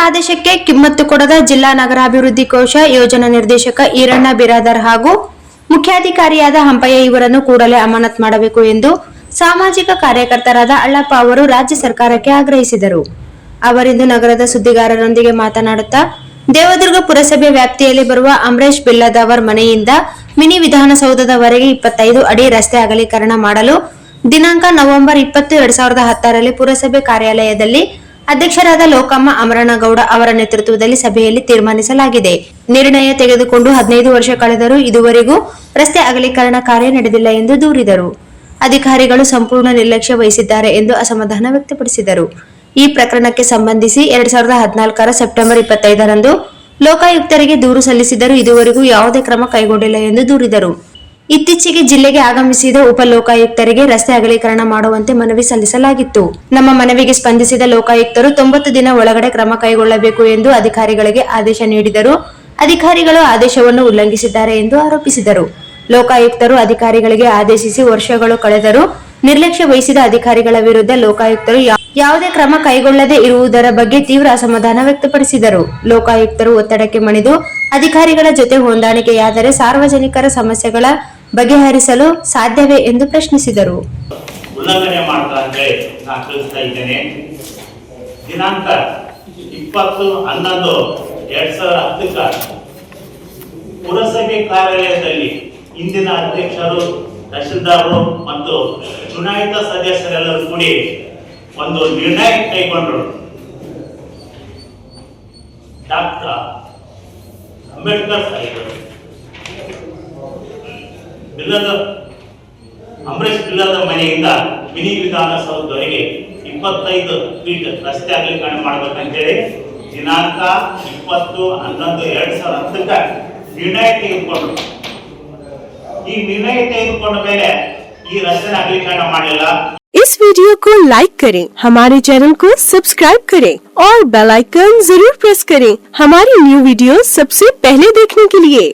ಆದೇಶಕ್ಕೆ ಕಿಮ್ಮತ್ತು ಕೊಡದ ಜಿಲ್ಲಾ ನಗರಾಭಿವೃದ್ಧಿ ಕೋಶ ಯೋಜನಾ ನಿರ್ದೇಶಕ ಈರಣ್ಣ ಬಿರಾದರ್ ಹಾಗೂ ಮುಖ್ಯಾಧಿಕಾರಿಯಾದ ಹಂಪಯ್ಯ ಇವರನ್ನು ಕೂಡಲೇ ಅಮಾನತು ಮಾಡಬೇಕು ಎಂದು ಸಾಮಾಜಿಕ ಕಾರ್ಯಕರ್ತರಾದ ಅಳ್ಳಪ್ಪ ಅವರು ರಾಜ್ಯ ಸರ್ಕಾರಕ್ಕೆ ಆಗ್ರಹಿಸಿದರು. ಅವರಿಂದು ನಗರದ ಸುದ್ದಿಗಾರರೊಂದಿಗೆ ಮಾತನಾಡುತ್ತಾ, ದೇವದುರ್ಗ ಪುರಸಭೆ ವ್ಯಾಪ್ತಿಯಲ್ಲಿ ಬರುವ ಅಮರೇಶ್ ಬಿಲ್ಲದವರ್ ಮನೆಯಿಂದ ಮಿನಿ ವಿಧಾನಸೌಧದವರೆಗೆ 25 ಅಡಿ ರಸ್ತೆ ಅಗಲೀಕರಣ ಮಾಡಲು ದಿನಾಂಕ ನವೆಂಬರ್ 20, 2010ರಲ್ಲಿ ಪುರಸಭೆ ಕಾರ್ಯಾಲಯದಲ್ಲಿ ಅಧ್ಯಕ್ಷರಾದ ಲೋಕಮ್ಮ ಅಮರನಗೌಡ ಅವರ ನೇತೃತ್ವದಲ್ಲಿ ಸಭೆಯಲ್ಲಿ ತೀರ್ಮಾನಿಸಲಾಗಿದೆ. ನಿರ್ಣಯ ತೆಗೆದುಕೊಂಡು 15 ವರ್ಷ ಕಳೆದರೂ ಇದುವರೆಗೂ ರಸ್ತೆ ಅಗಲೀಕರಣ ಕಾರ್ಯ ನಡೆದಿಲ್ಲ ಎಂದು ದೂರಿದರು. ಅಧಿಕಾರಿಗಳು ಸಂಪೂರ್ಣ ನಿರ್ಲಕ್ಷ್ಯ ವಹಿಸಿದ್ದಾರೆ ಎಂದು ಅಸಮಾಧಾನ ವ್ಯಕ್ತಪಡಿಸಿದರು. ಈ ಪ್ರಕರಣಕ್ಕೆ ಸಂಬಂಧಿಸಿ 2014ರ ಸೆಪ್ಟೆಂಬರ್ 25ರಂದು ಲೋಕಾಯುಕ್ತರಿಗೆ ದೂರು ಸಲ್ಲಿಸಿದರೂ ಇದುವರೆಗೂ ಯಾವುದೇ ಕ್ರಮ ಕೈಗೊಂಡಿಲ್ಲ ಎಂದು ದೂರಿದರು. ಇತ್ತೀಚೆಗೆ ಜಿಲ್ಲೆಗೆ ಆಗಮಿಸಿದ ಉಪ ಲೋಕಾಯುಕ್ತರಿಗೆ ರಸ್ತೆ ಅಗಲೀಕರಣ ಮಾಡುವಂತೆ ಮನವಿ ಸಲ್ಲಿಸಲಾಗಿತ್ತು. ನಮ್ಮ ಮನವಿಗೆ ಸ್ಪಂದಿಸಿದ ಲೋಕಾಯುಕ್ತರು 90 ದಿನ ಒಳಗಡೆ ಕ್ರಮ ಕೈಗೊಳ್ಳಬೇಕು ಎಂದು ಅಧಿಕಾರಿಗಳಿಗೆ ಆದೇಶ ನೀಡಿದರು. ಅಧಿಕಾರಿಗಳು ಆದೇಶವನ್ನು ಉಲ್ಲಂಘಿಸಿದ್ದಾರೆ ಎಂದು ಆರೋಪಿಸಿದರು. ಲೋಕಾಯುಕ್ತರು ಅಧಿಕಾರಿಗಳಿಗೆ ಆದೇಶಿಸಿ ವರ್ಷಗಳು ಕಳೆದರೂ ನಿರ್ಲಕ್ಷ್ಯ ವಹಿಸಿದ ಅಧಿಕಾರಿಗಳ ವಿರುದ್ಧ ಲೋಕಾಯುಕ್ತರು ಯಾವುದೇ ಕ್ರಮ ಕೈಗೊಳ್ಳದೆ ಇರುವುದರ ಬಗ್ಗೆ ತೀವ್ರ ಅಸಮಾಧಾನ ವ್ಯಕ್ತಪಡಿಸಿದರು. ಲೋಕಾಯುಕ್ತರು ಒತ್ತಡಕ್ಕೆ ಮಣಿದು ಅಧಿಕಾರಿಗಳ ಜೊತೆ ಹೊಂದಾಣಿಕೆಯಾದರೆ ಸಾರ್ವಜನಿಕರ ಸಮಸ್ಯೆಗಳ ಬಗೆಹರಿಸಲು ಸಾಧ್ಯವೇ ಎಂದು ಪ್ರಶ್ನಿಸಿದರು. ಉಲ್ಲಂಘನೆ ಮಾಡ್ತಾ ಅಂದ್ರೆ ನಾನು ತಿಳಿಸ್ತಾ ಇದ್ದೇನೆ. ದಿನಾಂಕ 20/11/2010 ಪುರಸಭೆ ಕಾರ್ಯಾಲಯದಲ್ಲಿ ಇಂದಿನ ಅಧ್ಯಕ್ಷರು, ತಹಶೀಲ್ದಾರರು ಮತ್ತು ಚುನಾಯಿತ ಸದಸ್ಯರೆಲ್ಲರೂ ಕೂಡಿ ಒಂದು ನಿರ್ಣಯ ಕೈಗೊಂಡರು. ಡಾಕ್ಟರ್ ಅಂಬೇಡ್ಕರ್ ಸಾಹೇಬರು ಅಮರೇಶ್ ಬಿಲ್ಲದ ಮನೆಯಿಂದ ಮಿನಿ ವಿಧಾನಸೌಧವರೆಗೆ 25 ಫೀಟ್ ರಸ್ತೆ ಅಗಲೀಕರಣ ಮಾಡಬೇಕಂತೇಳಿ ದಿನಾಂಕ 20/11/2010 ನಿರ್ಣಯ ತೆಗೆದುಕೊಂಡ್ರು. ಈ ನಿರ್ಣಯ ತೆಗೆದುಕೊಂಡ ಮೇಲೆ ಈ ರಸ್ತೆ ಅಗಲೀಕರಣ ಮಾಡಲಿಲ್ಲ. इस वीडियो को लाइक करें, हमारे चैनल को सब्सक्राइब करें और बेल आइकन जरूर प्रेस करें हमारी न्यू वीडियो सबसे पहले देखने के लिए।